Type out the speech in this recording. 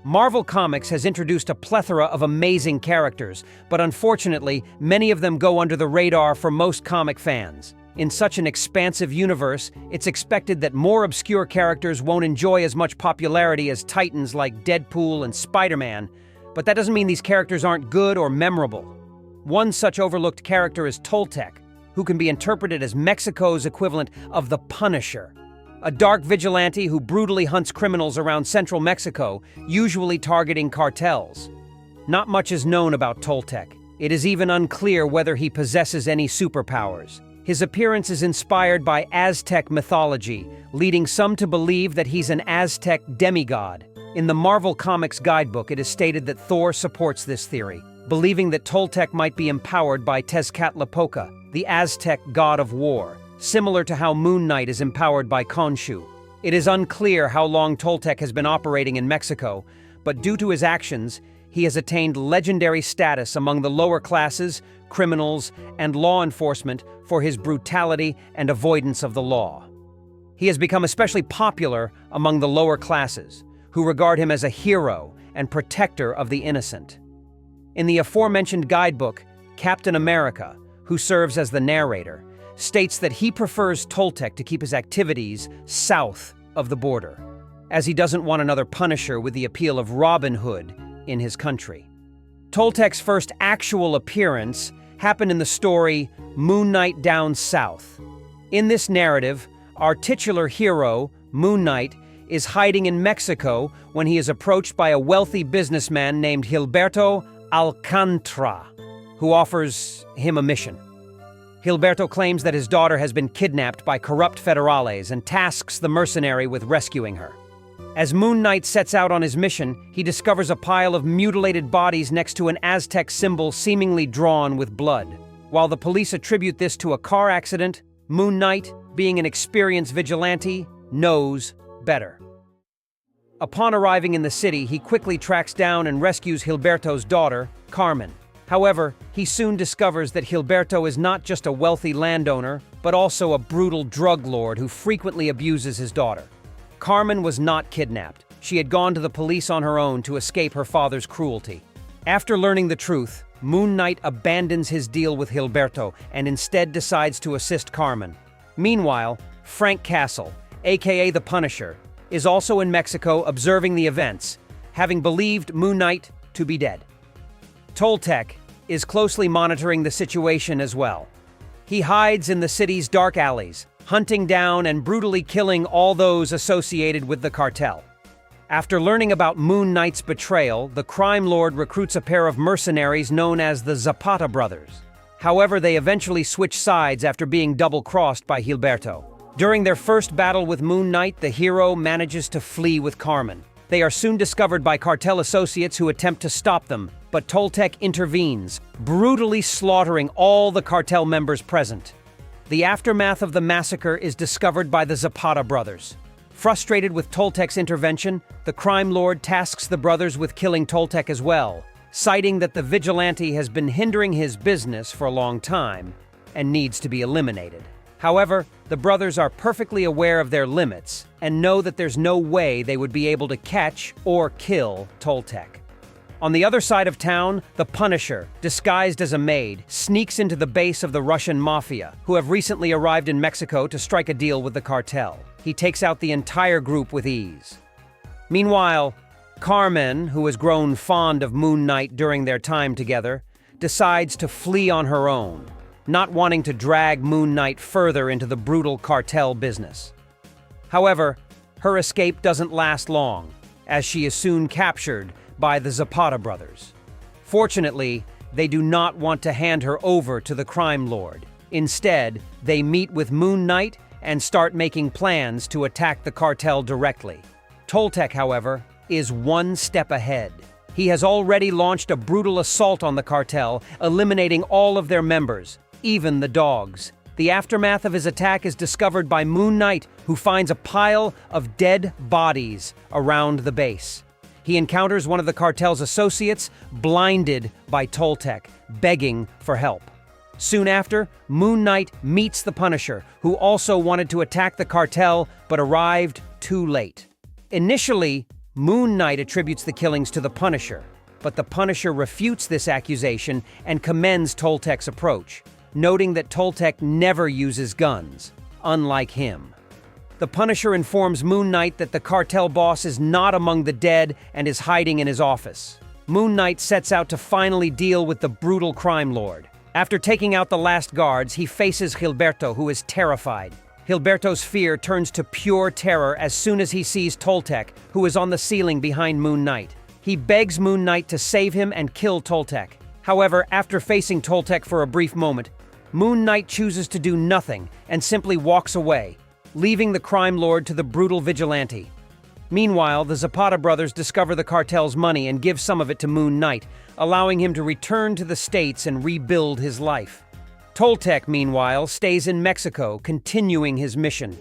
Marvel Comics has introduced a plethora of amazing characters, but unfortunately, many of them go under the radar for most comic fans. In such an expansive universe, it's expected that more obscure characters won't enjoy as much popularity as titans like Deadpool and Spider-Man, but that doesn't mean these characters aren't good or memorable. One such overlooked character is Toltech, who can be interpreted as Mexico's equivalent of the Punisher, a dark vigilante who brutally hunts criminals around central Mexico, usually targeting cartels. Not much is known about Toltech. It is even unclear whether he possesses any superpowers. His appearance is inspired by Aztec mythology, leading some to believe that he's an Aztec demigod. In the Marvel Comics guidebook, it is stated that Thor supports this theory, believing that Toltech might be empowered by Tezcatlipoca, the Aztec god of war, similar to how Moon Knight is empowered by Khonshu. It is unclear how long Toltech has been operating in Mexico, but due to his actions, he has attained legendary status among the lower classes, criminals, and law enforcement for his brutality and avoidance of the law. He has become especially popular among the lower classes, who regard him as a hero and protector of the innocent. In the aforementioned guidebook, Captain America, who serves as the narrator, states that he prefers Toltech to keep his activities south of the border, as he doesn't want another Punisher with the appeal of Robin Hood in his country. Toltech's first actual appearance happened in the story Moon Knight Down South. In this narrative, our titular hero, Moon Knight, is hiding in Mexico when he is approached by a wealthy businessman named Gilberto Alcantara, who offers him a mission. Gilberto claims that his daughter has been kidnapped by corrupt federales and tasks the mercenary with rescuing her. As Moon Knight sets out on his mission, he discovers a pile of mutilated bodies next to an Aztec symbol seemingly drawn with blood. While the police attribute this to a car accident, Moon Knight, being an experienced vigilante, knows better. Upon arriving in the city, he quickly tracks down and rescues Gilberto's daughter, Carmen. However, he soon discovers that Gilberto is not just a wealthy landowner, but also a brutal drug lord who frequently abuses his daughter. Carmen was not kidnapped. She had gone to the police on her own to escape her father's cruelty. After learning the truth, Moon Knight abandons his deal with Gilberto and instead decides to assist Carmen. Meanwhile, Frank Castle, aka the Punisher, is also in Mexico observing the events, having believed Moon Knight to be dead. Toltech is closely monitoring the situation as well. He hides in the city's dark alleys, hunting down and brutally killing all those associated with the cartel. After learning about Moon Knight's betrayal, the crime lord recruits a pair of mercenaries known as the Zapata brothers. However, they eventually switch sides after being double-crossed by Gilberto. During their first battle with Moon Knight, the hero manages to flee with Carmen. They are soon discovered by cartel associates who attempt to stop them, but Toltech intervenes, brutally slaughtering all the cartel members present. The aftermath of the massacre is discovered by the Zapata brothers. Frustrated with Toltech's intervention, the crime lord tasks the brothers with killing Toltech as well, citing that the vigilante has been hindering his business for a long time and needs to be eliminated. However, the brothers are perfectly aware of their limits and know that there's no way they would be able to catch or kill Toltech. On the other side of town, the Punisher, disguised as a maid, sneaks into the base of the Russian mafia, who have recently arrived in Mexico to strike a deal with the cartel. He takes out the entire group with ease. Meanwhile, Carmen, who has grown fond of Moon Knight during their time together, decides to flee on her own, not wanting to drag Moon Knight further into the brutal cartel business. However, her escape doesn't last long, as she is soon captured by the Zapata brothers. Fortunately, they do not want to hand her over to the crime lord. Instead, they meet with Moon Knight and start making plans to attack the cartel directly. Toltech, however, is one step ahead. He has already launched a brutal assault on the cartel, eliminating all of their members, even the dogs. The aftermath of his attack is discovered by Moon Knight, who finds a pile of dead bodies around the base. He encounters one of the cartel's associates, blinded by Toltech, begging for help. Soon after, Moon Knight meets the Punisher, who also wanted to attack the cartel but arrived too late. Initially, Moon Knight attributes the killings to the Punisher, but the Punisher refutes this accusation and commends Toltech's approach, noting that Toltech never uses guns, unlike him. The Punisher informs Moon Knight that the cartel boss is not among the dead and is hiding in his office. Moon Knight sets out to finally deal with the brutal crime lord. After taking out the last guards, he faces Gilberto, who is terrified. Gilberto's fear turns to pure terror as soon as he sees Toltech, who is on the ceiling behind Moon Knight. He begs Moon Knight to save him and kill Toltech. However, after facing Toltech for a brief moment, Moon Knight chooses to do nothing and simply walks away, leaving the crime lord to the brutal vigilante. Meanwhile, the Zapata brothers discover the cartel's money and give some of it to Moon Knight, allowing him to return to the States and rebuild his life. Toltech, meanwhile, stays in Mexico, continuing his mission.